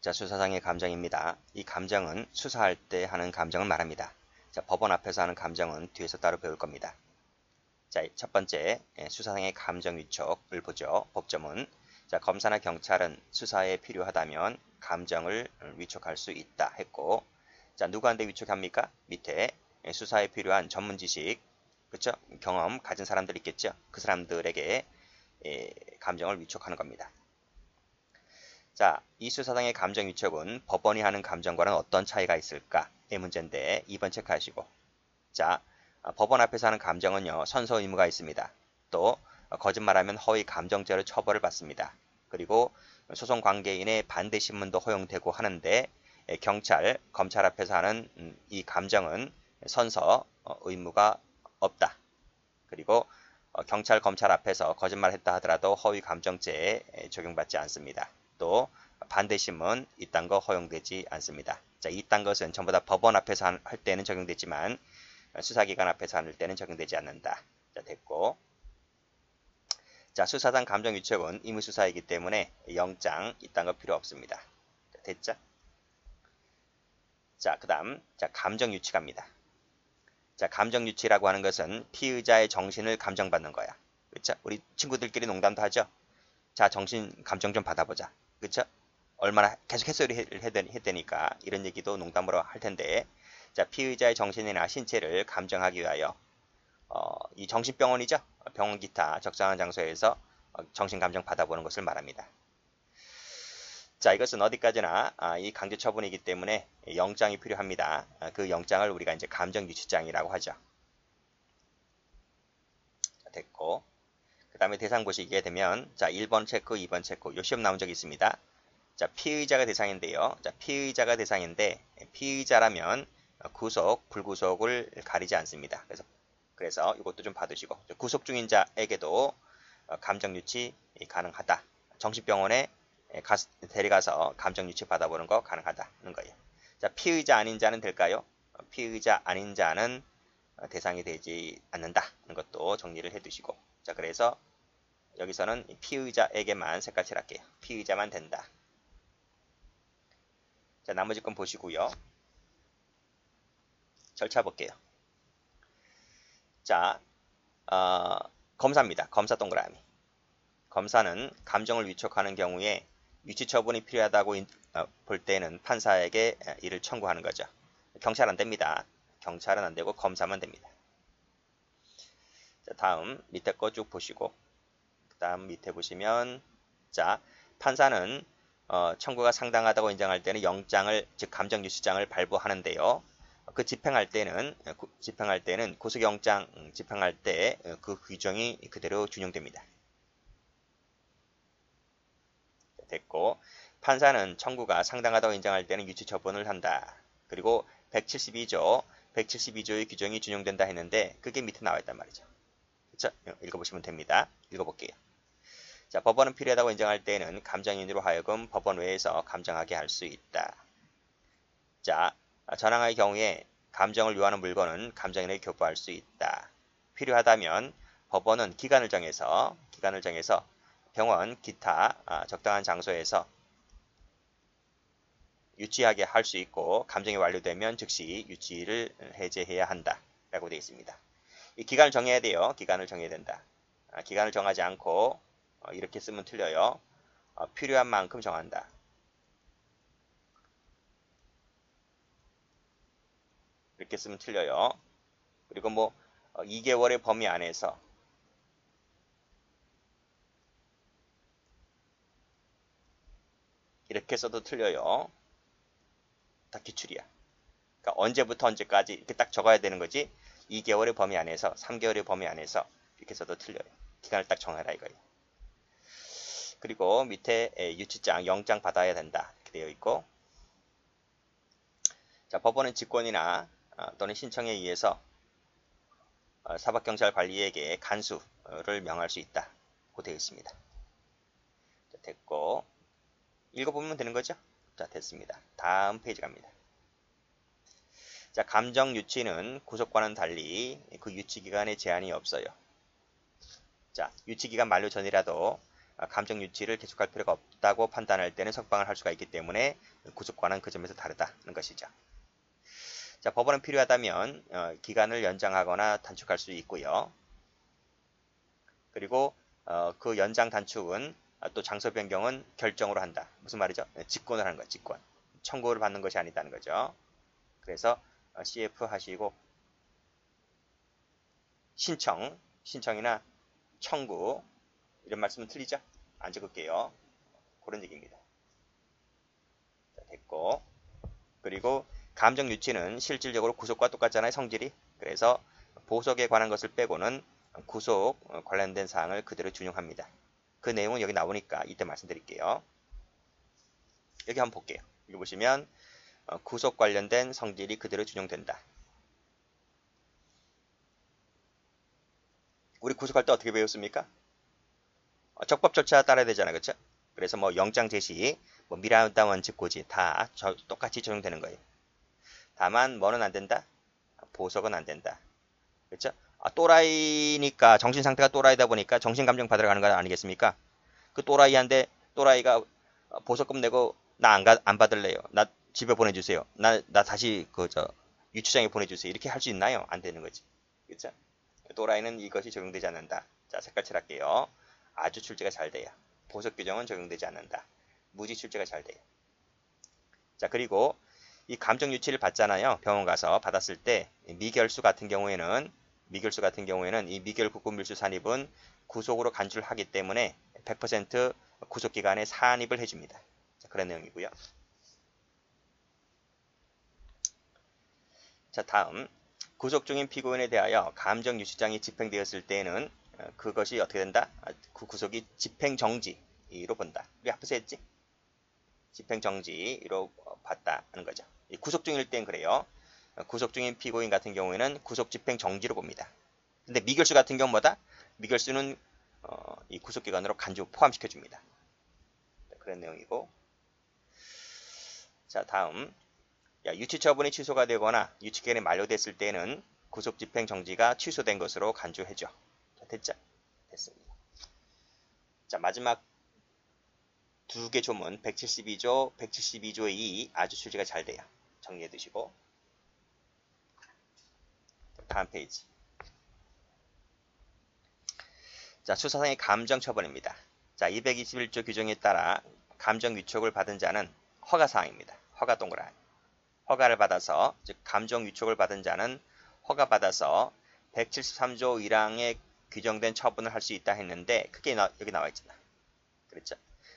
자, 수사상의 감정입니다. 이 감정은 수사할 때 하는 감정을 말합니다. 자, 법원 앞에서 하는 감정은 뒤에서 따로 배울 겁니다. 자, 첫 번째, 수사상의 감정 위촉을 보죠. 법조문. 자, 검사나 경찰은 수사에 필요하다면 감정을 위촉할 수 있다 했고, 자, 누구한테 위촉합니까? 밑에 수사에 필요한 전문 지식, 그렇죠? 경험 가진 사람들 있겠죠? 그 사람들에게 감정을 위촉하는 겁니다. 자, 이 수사상의 감정 위촉은 법원이 하는 감정과는 어떤 차이가 있을까? 의 문제인데 2번 체크하시고. 자, 법원 앞에서 하는 감정은요, 선서 의무가 있습니다. 또 거짓말하면 허위 감정죄로 처벌을 받습니다. 그리고 소송 관계인의 반대 신문도 허용되고 하는데 경찰, 검찰 앞에서 하는 이 감정은 선서 의무가 없다. 그리고 경찰, 검찰 앞에서 거짓말했다 하더라도 허위 감정죄에 적용받지 않습니다. 또 반대신문 이딴 거 허용되지 않습니다. 자, 이딴 것은 전부 다 법원 앞에서 할 때는 적용되지만 수사기관 앞에서 할 때는 적용되지 않는다. 자, 됐고. 자, 수사상 감정 위촉은 임의수사이기 때문에 영장 이딴 거 필요 없습니다. 자, 됐죠? 자, 그 다음, 자, 감정 유치갑니다. 자, 감정 유치라고 하는 것은 피의자의 정신을 감정받는 거야. 그쵸? 우리 친구들끼리 농담도 하죠? 자, 정신 감정 좀 받아보자. 그쵸? 얼마나 계속 햇소리 했다니까 이런 얘기도 농담으로 할 텐데, 자, 피의자의 정신이나 신체를 감정하기 위하여 이 정신병원이죠? 병원 기타 적정한 장소에서 정신 감정 받아보는 것을 말합니다. 자, 이것은 어디까지나 이 강제 처분이기 때문에 영장이 필요합니다. 그 영장을 우리가 이제 감정 유치장이라고 하죠. 자, 됐고. 그 다음에 대상 보시게 되면, 자, 1번 체크, 2번 체크. 요 시험 나온 적이 있습니다. 자, 피의자가 대상인데요. 자, 피의자가 대상인데, 피의자라면 구속, 불구속을 가리지 않습니다. 그래서 이것도 좀 봐두시고, 구속 중인 자에게도 감정 유치 가능하다. 정신병원에 데려가서 감정 유치 받아보는 거 가능하다는 거예요. 자, 피의자 아닌 자는 될까요? 피의자 아닌 자는 대상이 되지 않는다는 것도 정리를 해두시고. 자, 그래서 여기서는 피의자에게만 색깔칠할게요. 피의자만 된다. 자, 나머지 건 보시고요. 절차 볼게요. 자, 검사입니다. 검사 동그라미. 검사는 감정을 위촉하는 경우에 유치 처분이 필요하다고 볼 때는 판사에게 이를 청구하는 거죠. 경찰 안 됩니다. 경찰은 안 되고 검사만 됩니다. 자, 다음 밑에 거 쭉 보시고, 그 다음 밑에 보시면, 자, 판사는 청구가 상당하다고 인정할 때는 영장을, 즉 감정 유치장을 발부하는데요. 그 집행할 때는 구속영장 집행할 때 그 규정이 그대로 준용됩니다. 됐고, 판사는 청구가 상당하다고 인정할 때는 유치 처분을 한다. 그리고 172조의 규정이 준용된다 했는데 그게 밑에 나와 있단 말이죠. 그쵸? 읽어보시면 됩니다. 읽어볼게요. 자, 법원은 필요하다고 인정할 때는 감정인으로 하여금 법원 외에서 감정하게 할 수 있다. 자, 전항의 경우에 감정을 요하는 물건은 감정인에게 교부할 수 있다. 필요하다면 법원은 기간을 정해서 병원, 기타 적당한 장소에서 유치하게 할 수 있고 감정이 완료되면 즉시 유치를 해제해야 한다 라고 되어 있습니다. 이 기간을 정해야 돼요. 기간을 정해야 된다. 기간을 정하지 않고 이렇게 쓰면 틀려요. 필요한 만큼 정한다. 이렇게 쓰면 틀려요. 그리고 뭐 2개월의 범위 안에서 이렇게 써도 틀려요. 다 기출이야. 그러니까 언제부터 언제까지 이렇게 딱 적어야 되는 거지. 2개월의 범위 안에서 3개월의 범위 안에서 이렇게 써도 틀려요. 기간을 딱 정해라 이거예요. 그리고 밑에 유치장, 영장 받아야 된다 이렇게 되어 있고, 자, 법원은 직권이나 또는 신청에 의해서 사법경찰관리에게 간수를 명할 수 있다고 되어 있습니다. 자, 됐고, 읽어보면 되는 거죠? 자, 됐습니다. 다음 페이지 갑니다. 자, 감정 유치는 구속과는 달리 그 유치 기간에 제한이 없어요. 자, 유치 기간 만료 전이라도 감정 유치를 계속할 필요가 없다고 판단할 때는 석방을 할 수가 있기 때문에 구속과는 그 점에서 다르다는 것이죠. 자, 법원은 필요하다면 기간을 연장하거나 단축할 수 있고요. 그리고 그 연장 단축은 또 장소 변경은 결정으로 한다. 무슨 말이죠? 직권을 하는 거예요. 직권. 청구를 받는 것이 아니다는 거죠. 그래서 CF 하시고 신청이나 청구 이런 말씀은 틀리죠? 안 적을게요. 그런 얘기입니다. 자, 됐고 그리고 감정 유치는 실질적으로 구속과 똑같잖아요. 성질이. 그래서 보석에 관한 것을 빼고는 구속 관련된 사항을 그대로 준용합니다. 그 내용은 여기 나오니까 이때 말씀드릴게요. 여기 한번 볼게요. 여기 보시면 구속 관련된 성질이 그대로 준용된다. 우리 구속할 때 어떻게 배웠습니까? 적법 절차 따라야 되잖아요. 그렇죠? 그래서 뭐 영장 제시, 뭐 미란다 원칙 고지 다 똑같이 적용되는 거예요. 다만 뭐는 안 된다? 보석은 안 된다. 그렇죠? 또라이니까 정신 상태가 또라이다 보니까 정신 감정 받으러 가는 거 아니겠습니까? 그 또라이한테 또라이가 보석금 내고 나 안 받을래요. 나 집에 보내주세요. 나 다시 유치장에 보내주세요. 이렇게 할 수 있나요? 안 되는 거지. 그렇죠? 또라이는 이것이 적용되지 않는다. 자, 색깔 칠할게요. 아주 출제가 잘 돼요. 보석 규정은 적용되지 않는다. 무지 출제가 잘 돼요. 자, 그리고 이 감정 유치를 받잖아요. 병원 가서 받았을 때 미결수 같은 경우에는 이 미결 구급밀수 산입은 구속으로 간주를 하기 때문에 100% 구속기간에 산입을 해줍니다. 자, 그런 내용이고요. 자, 다음 구속 중인 피고인에 대하여 감정 유치장이 집행되었을 때에는 그것이 어떻게 된다? 그 구속이 집행정지로 본다. 우리 앞에서 했지? 집행정지로 봤다는 거죠. 구속 중일 땐 그래요. 구속 중인 피고인 같은 경우에는 구속 집행정지로 봅니다. 근데 미결수 같은 경우 뭐다? 미결수는 이 구속기간으로 간주 포함시켜줍니다. 그런 내용이고. 자, 다음 유치처분이 취소가 되거나 유치기간이 만료됐을 때는 구속집행정지가 취소된 것으로 간주해줘. 자, 됐죠? 됐습니다. 자, 마지막 두 개 조문 172조, 172조의 2 아주 출제가 잘 돼요. 정리해 두시고 다음 페이지. 자, 수사상의 감정처분입니다. 자, 221조 규정에 따라 감정 위촉을 받은 자는 허가사항입니다. 허가 동그라미. 허가를 받아서, 즉 감정 위촉을 받은 자는 허가받아서 173조 1항에 규정된 처분을 할 수 있다 했는데 그게 여기 나와 있잖아. 그렇죠?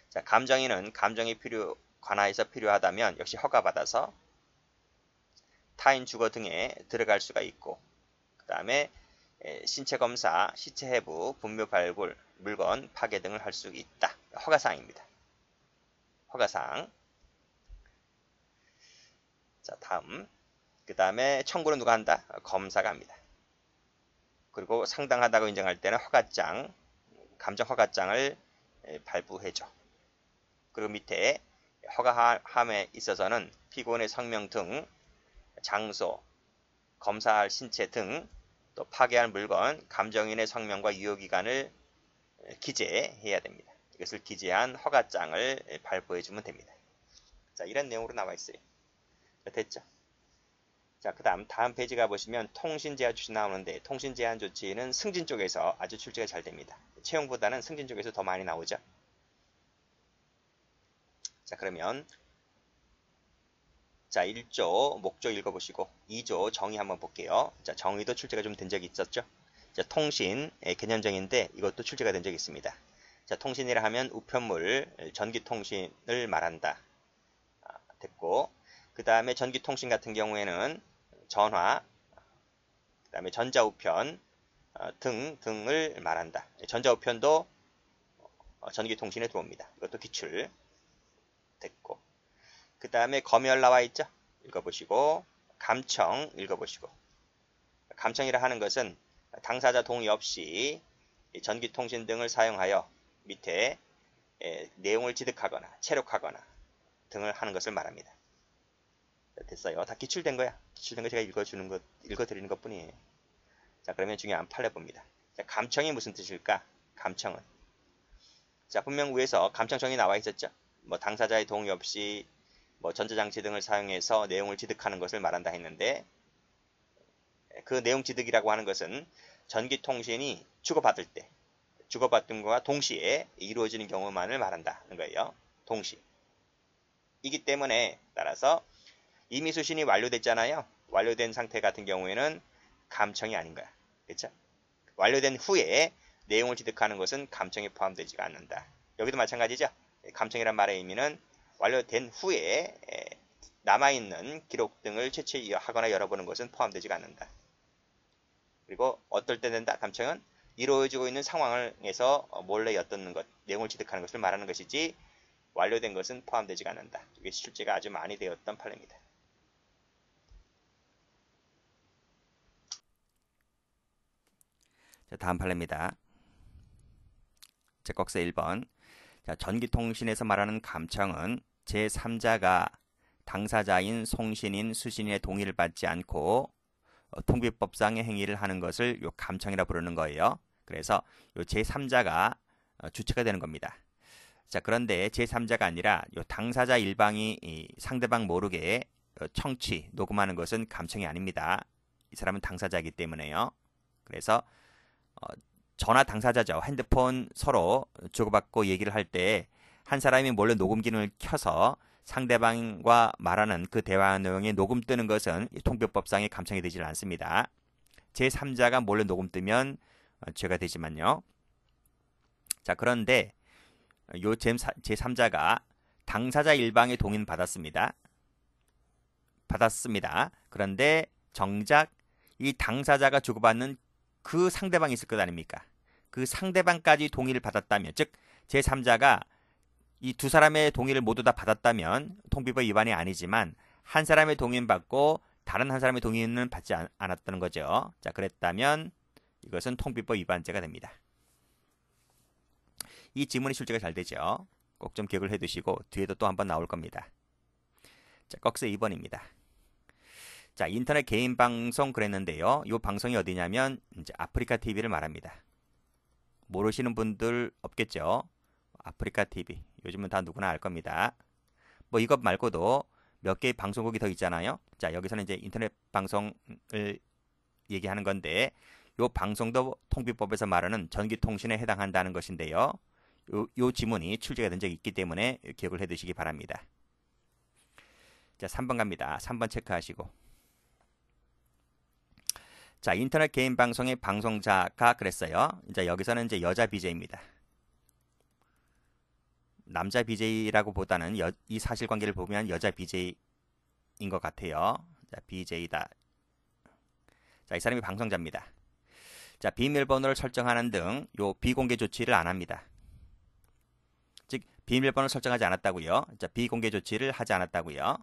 자, 감정인은 감정이 관하에서 필요하다면 역시 허가받아서 타인 주거 등에 들어갈 수가 있고 그 다음에 신체 검사, 시체 해부, 분묘 발굴, 물건 파괴 등을 할 수 있다. 허가사항입니다. 허가사항. 자, 다음. 그 다음에 청구는 누가 한다? 검사가 합니다. 그리고 상당하다고 인정할 때는 허가장, 감정 허가장을 발부해줘. 그리고 밑에 허가함에 있어서는 피고인의 성명 등 장소, 검사할 신체 등 또 파괴할 물건, 감정인의 성명과 유효기간을 기재해야 됩니다. 이것을 기재한 허가장을 발부해주면 됩니다. 자, 이런 내용으로 나와 있어요. 자, 됐죠? 자, 그 다음 페이지 가보시면 통신제한 조치 나오는데 통신제한 조치는 승진 쪽에서 아주 출제가 잘 됩니다. 채용보다는 승진 쪽에서 더 많이 나오죠. 자, 그러면 자, 1조 목조 읽어보시고 2조 정의 한번 볼게요. 자, 정의도 출제가 좀 된 적이 있었죠. 자, 통신 개념정인데 이것도 출제가 된 적이 있습니다. 자, 통신이라 하면 우편물, 전기통신을 말한다. 됐고 그 다음에 전기통신 같은 경우에는 전화, 그 다음에 전자우편 등을 말한다. 전자우편도 전기통신에 들어옵니다. 이것도 기출 됐고 그 다음에 검열 나와 있죠. 읽어보시고 감청 읽어보시고 감청이라 하는 것은 당사자 동의 없이 전기통신 등을 사용하여 밑에 내용을 지득하거나 체록하거나 등을 하는 것을 말합니다. 됐어요. 다 기출된 거야. 기출된 거 제가 읽어드리는 것 뿐이에요. 자, 그러면 중요한 판례 봅니다. 자, 감청이 무슨 뜻일까? 감청은 자, 분명 위에서 감청청이 나와 있었죠. 뭐 당사자의 동의 없이 뭐 전자장치 등을 사용해서 내용을 취득하는 것을 말한다 했는데, 그 내용 취득이라고 하는 것은 전기통신이 주고받을 때, 주고받은 것과 동시에 이루어지는 경우만을 말한다는 거예요. 동시. 이기 때문에 따라서 이미 수신이 완료됐잖아요. 완료된 상태 같은 경우에는 감청이 아닌 거야. 그렇죠? 완료된 후에 내용을 취득하는 것은 감청에 포함되지가 않는다. 여기도 마찬가지죠. 감청이란 말의 의미는 완료된 후에 남아있는 기록 등을 채취하거나 열어보는 것은 포함되지가 않는다. 그리고 어떨 때 된다? 감청은 이루어지고 있는 상황에서 몰래 엿듣는 것, 내용을 취득하는 것을 말하는 것이지 완료된 것은 포함되지가 않는다. 이게 실제가 아주 많이 되었던 판례입니다. 자, 다음 판례입니다. 제꺽쇠 1번. 자, 전기통신에서 말하는 감청은 제3자가 당사자인 송신인, 수신인의 동의를 받지 않고 통비법상의 행위를 하는 것을 요 감청이라 부르는 거예요. 그래서 요 제3자가 주체가 되는 겁니다. 자, 그런데 제3자가 아니라 요 당사자 일방이 상대방 모르게 청취, 녹음하는 것은 감청이 아닙니다. 이 사람은 당사자이기 때문에요. 그래서 전화 당사자죠. 핸드폰 서로 주고받고 얘기를 할 때 한 사람이 몰래 녹음 기능을 켜서 상대방과 말하는 그 대화 내용에 녹음 뜨는 것은 통비법상의 감청이 되질 않습니다. 제3자가 몰래 녹음 뜨면 죄가 되지만요. 자, 그런데 요 제3자가 당사자 일방의 동의는 받았습니다. 그런데 정작 이 당사자가 주고받는 그 상대방이 있을 것 아닙니까? 그 상대방까지 동의를 받았다면, 즉 제3자가 이 두 사람의 동의를 모두 다 받았다면 통비법 위반이 아니지만 한 사람의 동의는 받고 다른 한 사람의 동의는 받지 않았다는 거죠. 자, 그랬다면 이것은 통비법 위반죄가 됩니다. 이 지문이 출제가 잘 되죠. 꼭 좀 기억을 해두시고 뒤에도 또 한번 나올 겁니다. 자, 꺽쇠 2번입니다. 자, 인터넷 개인 방송 그랬는데요. 이 방송이 어디냐면 이제 아프리카 TV를 말합니다. 모르시는 분들 없겠죠? 아프리카 TV. 요즘은 다 누구나 알 겁니다. 뭐 이것 말고도 몇 개의 방송국이 더 있잖아요. 자, 여기서는 이제 인터넷 방송을 얘기하는 건데 이 방송도 통비법에서 말하는 전기통신에 해당한다는 것인데요. 요 지문이 출제가 된 적이 있기 때문에 기억을 해두시기 바랍니다. 자, 3번 갑니다. 3번 체크하시고. 자, 인터넷 개인 방송의 방송자가 그랬어요. 이제 여기서는 이제 여자 BJ입니다. 남자 BJ라고 보다는 이 사실관계를 보면 여자 BJ인 것 같아요. 자, BJ다. 자, 이 사람이 방송자입니다. 자, 비밀번호를 설정하는 등 요 비공개 조치를 안 합니다. 즉, 비밀번호를 설정하지 않았다고요. 자, 비공개 조치를 하지 않았다고요.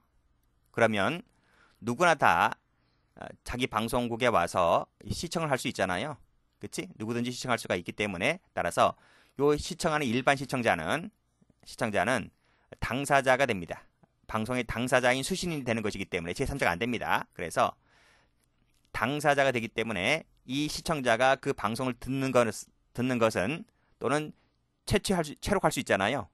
그러면 누구나 다 자기 방송국에 와서 시청을 할 수 있잖아요. 그치? 누구든지 시청할 수가 있기 때문에 따라서 요 시청하는 일반 시청자는 당사자가 됩니다. 방송의 당사자인 수신인이 되는 것이기 때문에 제3자가 안 됩니다. 그래서 당사자가 되기 때문에 이 시청자가 그 방송을 듣는 것은 또는 채록할 수 있잖아요.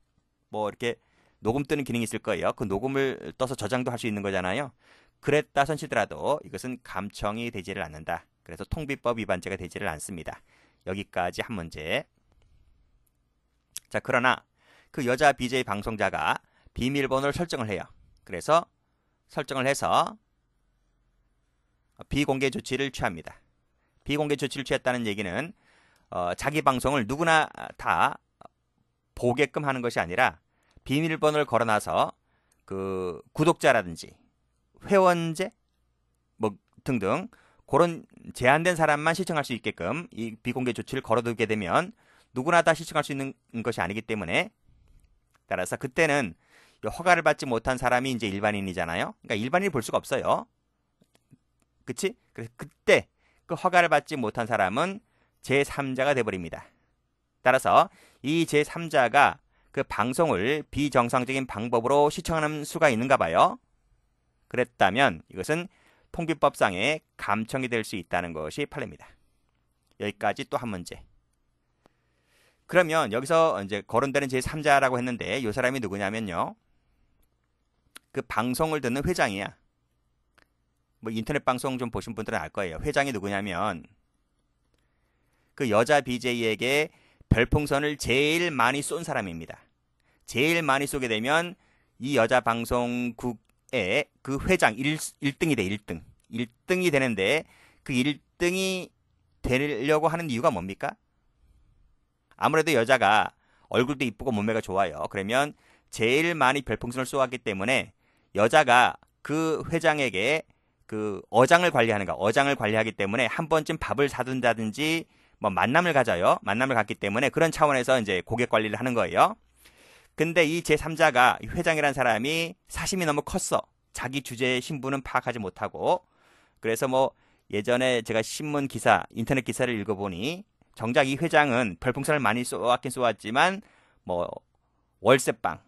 뭐 이렇게 녹음 뜨는 기능이 있을 거예요. 그 녹음을 떠서 저장도 할 수 있는 거잖아요. 그랬다 손치더라도 이것은 감청이 되지를 않는다. 그래서 통비법 위반죄가 되지를 않습니다. 여기까지 한 문제. 자, 그러나 그 여자 BJ 방송자가 비밀번호를 설정을 해요. 그래서 설정을 해서 비공개 조치를 취합니다. 비공개 조치를 취했다는 얘기는 자기 방송을 누구나 다 보게끔 하는 것이 아니라 비밀번호를 걸어놔서 그 구독자라든지 회원제 뭐 등등 그런 제한된 사람만 시청할 수 있게끔 이 비공개 조치를 걸어두게 되면 누구나 다 시청할 수 있는 것이 아니기 때문에 따라서 그때는 허가를 받지 못한 사람이 이제 일반인이잖아요. 그러니까 일반인이 볼 수가 없어요. 그치? 그래서 그때 그 허가를 받지 못한 사람은 제3자가 돼버립니다. 따라서 이 제3자가 그 방송을 비정상적인 방법으로 시청하는 수가 있는가 봐요. 그랬다면 이것은 통비법상의 감청이 될 수 있다는 것이 판례입니다. 여기까지 또 한 문제. 그러면 여기서 이제 거론되는 제3자라고 했는데 이 사람이 누구냐면요. 그 방송을 듣는 회장이야. 뭐 인터넷 방송 좀 보신 분들은 알 거예요. 회장이 누구냐면 그 여자 BJ에게 별풍선을 제일 많이 쏜 사람입니다. 제일 많이 쏘게 되면 이 여자 방송국의 그 회장 1등이 돼. 1등. 1등이 되는데 그 1등이 되려고 하는 이유가 뭡니까? 아무래도 여자가 얼굴도 이쁘고 몸매가 좋아요. 그러면 제일 많이 별풍선을 쏘았기 때문에 여자가 그 회장에게 그 어장을 관리하는 거, 어장을 관리하기 때문에 한 번쯤 밥을 사둔다든지 뭐 만남을 가져요. 만남을 갖기 때문에 그런 차원에서 이제 고객 관리를 하는 거예요. 근데 이 제3자가 회장이라는 사람이 사심이 너무 컸어. 자기 주제의 신분은 파악하지 못하고. 그래서 뭐 예전에 제가 신문 기사, 인터넷 기사를 읽어보니 정작 이 회장은 별풍선을 많이 쏘았긴 쏘았지만 뭐 월세방에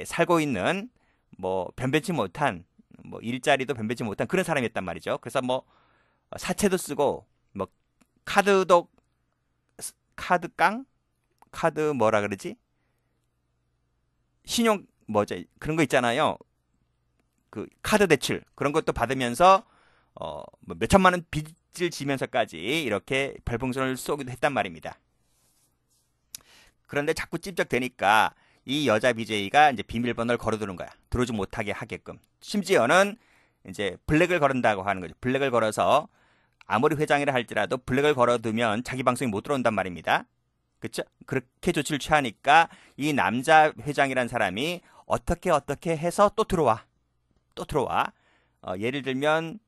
살고 있는 뭐 변변치 못한 뭐 일자리도 변변치 못한 그런 사람이었단 말이죠. 그래서 뭐 사채도 쓰고 뭐 카드도 카드깡? 카드 뭐라 그러지? 신용 뭐죠? 그런 거 있잖아요. 그 카드 대출 그런 것도 받으면서 뭐 몇천만 원 빚을 지면서까지 이렇게 별풍선을 쏘기도 했단 말입니다. 그런데 자꾸 찝적대니까 이 여자 BJ가 이제 비밀번호를 걸어두는 거야. 들어오지 못하게 하게끔. 심지어는 이제 블랙을 걸은다고 하는 거죠. 블랙을 걸어서 아무리 회장이라 할지라도 블랙을 걸어두면 자기 방송이 못 들어온단 말입니다. 그렇죠? 그렇게 조치를 취하니까 이 남자 회장이란 사람이 어떻게 해서 또 들어와. 예를 들면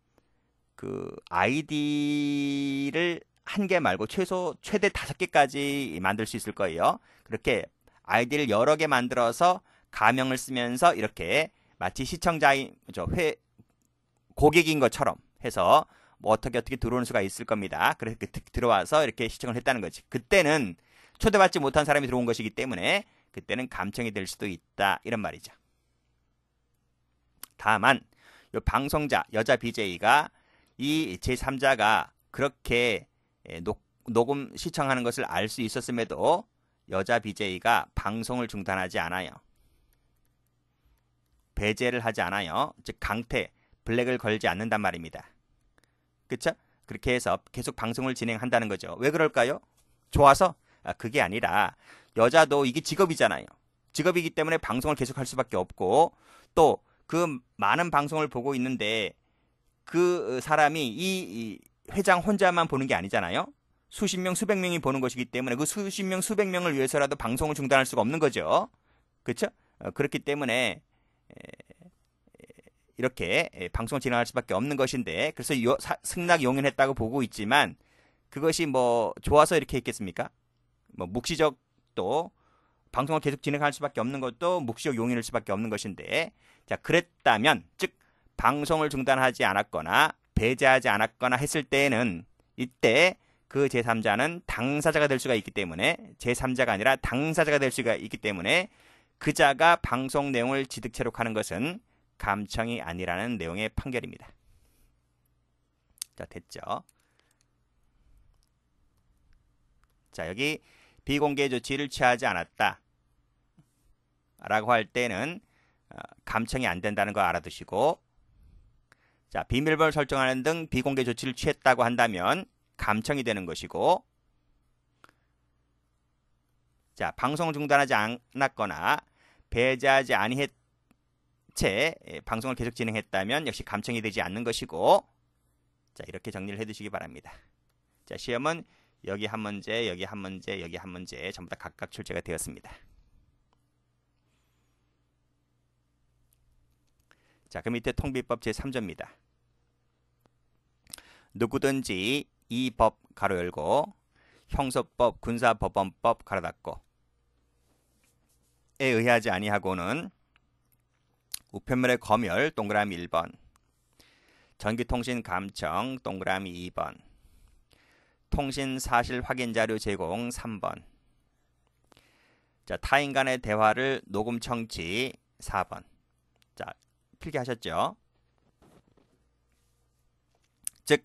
그 아이디를 한 개 말고 최대 5개까지 만들 수 있을 거예요. 그렇게 아이디를 여러 개 만들어서 가명을 쓰면서 이렇게 마치 시청자인 고객인 것처럼 해서 뭐 어떻게 들어오는 수가 있을 겁니다. 그래서 들어와서 이렇게 시청을 했다는 거지. 그때는 초대받지 못한 사람이 들어온 것이기 때문에 그때는 감청이 될 수도 있다 이런 말이죠. 다만 이 방송자 여자 BJ가 이 제3자가 그렇게 녹음 시청하는 것을 알 수 있었음에도 여자 BJ가 방송을 중단하지 않아요. 배제를 하지 않아요. 즉 강퇴, 블랙을 걸지 않는단 말입니다. 그렇죠? 그렇게 해서 계속 방송을 진행한다는 거죠. 왜 그럴까요? 좋아서? 그게 아니라 여자도 이게 직업이잖아요. 직업이기 때문에 방송을 계속 할 수밖에 없고 또 그 많은 방송을 보고 있는데 그 사람이 이 회장 혼자만 보는 게 아니잖아요. 수십 명, 수백 명이 보는 것이기 때문에 그 수십 명, 수백 명을 위해서라도 방송을 중단할 수가 없는 거죠. 그렇죠? 그렇기 때문에 이렇게 방송을 진행할 수밖에 없는 것인데 그래서 승낙 용인했다고 보고 있지만 그것이 뭐 좋아서 이렇게 했겠습니까? 뭐 묵시적도 방송을 계속 진행할 수밖에 없는 것도 묵시적 용인일 수밖에 없는 것인데 자 그랬다면 즉 방송을 중단하지 않았거나 배제하지 않았거나 했을 때에는 이때 그 제3자는 당사자가 될 수가 있기 때문에 제3자가 아니라 당사자가 될 수가 있기 때문에 그자가 방송 내용을 지득채록하는 것은 감청이 아니라는 내용의 판결입니다. 자 됐죠? 자 여기 비공개 조치를 취하지 않았다 라고 할 때는 감청이 안 된다는 거 알아두시고 자 비밀번호를 설정하는 등 비공개 조치를 취했다고 한다면 감청이 되는 것이고 자 방송을 중단하지 않았거나 배제하지 아니했 채 방송을 계속 진행했다면 역시 감청이 되지 않는 것이고 자 이렇게 정리를 해두시기 바랍니다. 자 시험은 여기 한 문제, 여기 한 문제, 여기 한 문제 전부 다 각각 출제가 되었습니다. 자, 그 밑에 통비법 제3조입니다. 누구든지 이 법 가로 열고 형소법, 군사법원법 가로 닫고 에 의하지 아니하고는 우편물의 검열 동그라미 1번 전기통신 감청 동그라미 2번 통신 사실 확인 자료 제공 3번 자 타인 간의 대화를 녹음 청취 4번 자 필기하셨죠? 즉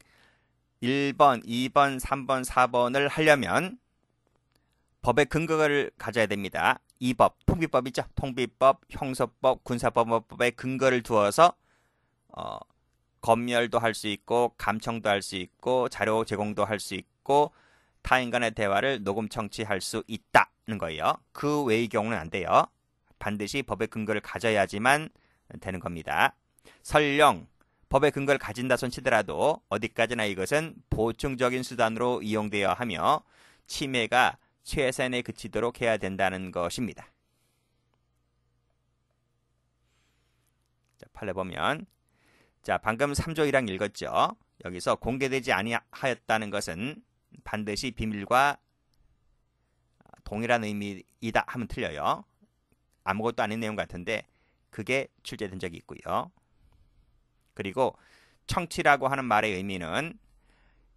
1번, 2번, 3번, 4번을 하려면 법의 근거를 가져야 됩니다. 이 법, 통비법 있죠? 통비법, 형소법, 군사법원법의 근거를 두어서 검열도 할 수 있고 감청도 할 수 있고 자료 제공도 할 수 있고 타인 간의 대화를 녹음 청취할 수 있다는 거예요. 그 외의 경우는 안 돼요. 반드시 법의 근거를 가져야지만 되는 겁니다. 설령 법의 근거를 가진다 손치더라도 어디까지나 이것은 보충적인 수단으로 이용되어야 하며 침해가 최선에 그치도록 해야 된다는 것입니다. 자, 판례 보면 자, 방금 3조 1항 읽었죠? 여기서 공개되지 아니하였다는 것은 반드시 비밀과 동일한 의미이다 하면 틀려요. 아무것도 아닌 내용 같은데 그게 출제된 적이 있고요. 그리고 청취라고 하는 말의 의미는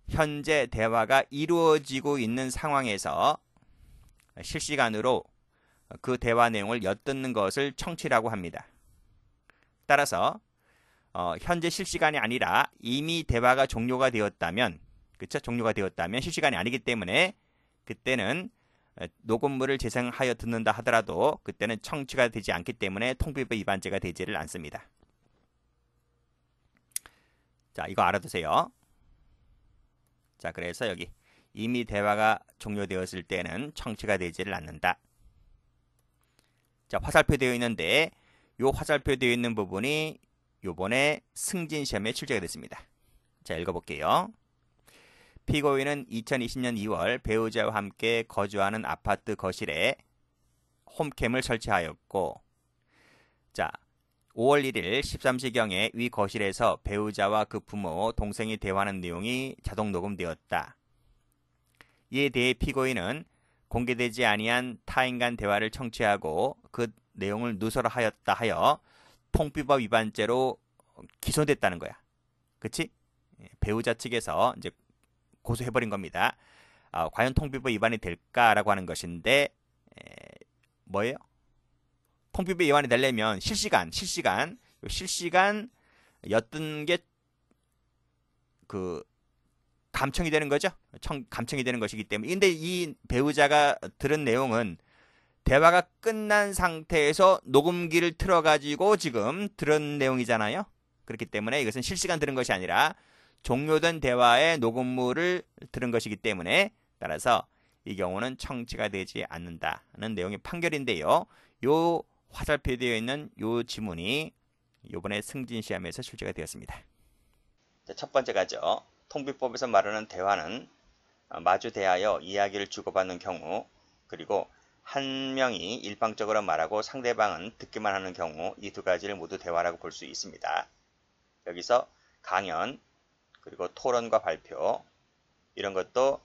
현재 대화가 이루어지고 있는 상황에서 실시간으로 그 대화 내용을 엿듣는 것을 청취라고 합니다. 따라서 현재 실시간이 아니라 이미 대화가 종료가 되었다면, 그쵸? 종료가 되었다면 실시간이 아니기 때문에 그때는 녹음물을 재생하여 듣는다 하더라도 그때는 청취가 되지 않기 때문에 통비법 위반죄가 되지를 않습니다. 자, 이거 알아두세요. 자, 그래서 여기 이미 대화가 종료되었을 때는 청취가 되지를 않는다. 자, 화살표 되어 있는데 요 화살표 되어 있는 부분이 요번에 승진 시험에 출제가 됐습니다. 자, 읽어볼게요. 피고인은 2020년 2월 배우자와 함께 거주하는 아파트 거실에 홈캠을 설치하였고, 자, 5월 1일 13시경에 위 거실에서 배우자와 그 부모, 동생이 대화하는 내용이 자동 녹음되었다. 이에 대해 피고인은 공개되지 아니한 타인 간 대화를 청취하고 그 내용을 누설하였다 하여 통비법 위반죄로 기소됐다는 거야. 그치? 배우자 측에서 이제 고소해버린 겁니다. 과연 통비법 위반이 될까라고 하는 것인데 뭐예요? 통비법 위반이 되려면 실시간 엿든 게 그 감청이 되는 거죠. 감청이 되는 것이기 때문에. 근데 이 배우자가 들은 내용은 대화가 끝난 상태에서 녹음기를 틀어가지고 지금 들은 내용이잖아요. 그렇기 때문에 이것은 실시간 들은 것이 아니라 종료된 대화의 녹음물을 들은 것이기 때문에 따라서 이 경우는 청취가 되지 않는다는 내용의 판결인데요. 요 화살표 되어 있는 요 지문이 이번에 승진 시험에서 출제가 되었습니다. 자, 첫 번째 가죠. 통비법에서 말하는 대화는 마주 대하여 이야기를 주고받는 경우, 그리고 한 명이 일방적으로 말하고 상대방은 듣기만 하는 경우, 이 두 가지를 모두 대화라고 볼 수 있습니다. 여기서 강연, 그리고 토론과 발표, 이런 것도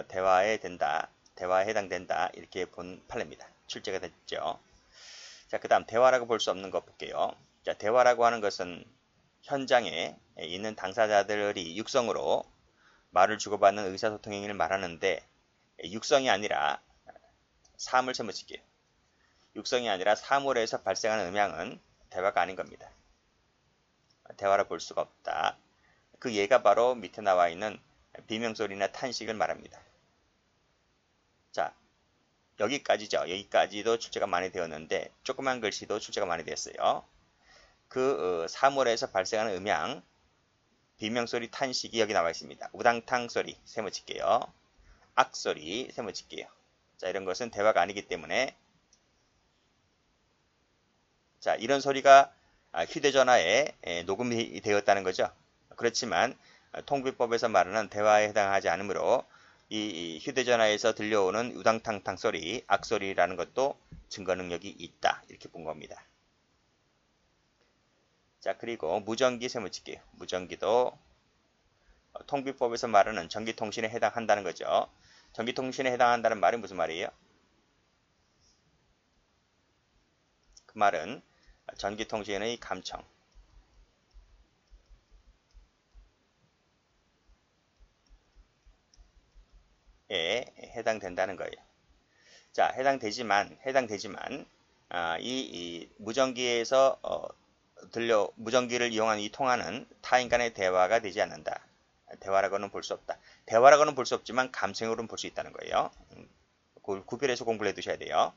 대화에 해당된다, 이렇게 본 판례입니다. 출제가 됐죠. 자, 그 다음 대화라고 볼 수 없는 것 볼게요. 자, 대화라고 하는 것은 현장에 있는 당사자들이 육성으로 말을 주고받는 의사소통 행위를 말하는데, 육성이 아니라 사물 세무치기, 육성이 아니라 사물에서 발생하는 음향은 대화가 아닌 겁니다. 대화라 볼 수가 없다. 그 예가 바로 밑에 나와 있는 비명소리나 탄식을 말합니다. 자, 여기까지죠. 여기까지도 출제가 많이 되었는데 조그만 글씨도 출제가 많이 됐어요. 그 사물에서 발생하는 음향, 비명소리, 탄식이 여기 나와 있습니다. 우당탕 소리 세무칠게요. 악소리 세무칠게요. 자, 이런 것은 대화가 아니기 때문에, 자, 이런 소리가 휴대전화에 녹음이 되었다는 거죠. 그렇지만 통비법에서 말하는 대화에 해당하지 않으므로 이 휴대전화에서 들려오는 우당탕탕 소리, 악소리라는 것도 증거 능력이 있다, 이렇게 본 겁니다. 자, 그리고 무전기 세무칠게요. 무전기도 통비법에서 말하는 전기통신에 해당한다는 거죠. 전기통신에 해당한다는 말이 무슨 말이에요? 그 말은 전기통신의 감청에 해당된다는 거예요. 자, 해당되지만 이 무전기에서 무전기를 이용한 이 통화는 타인 간의 대화가 되지 않는다. 대화라고는 볼 수 없다. 대화라고는 볼 수 없지만 감청으로는 볼 수 있다는 거예요. 그걸 구별해서 공부를 해 두셔야 돼요.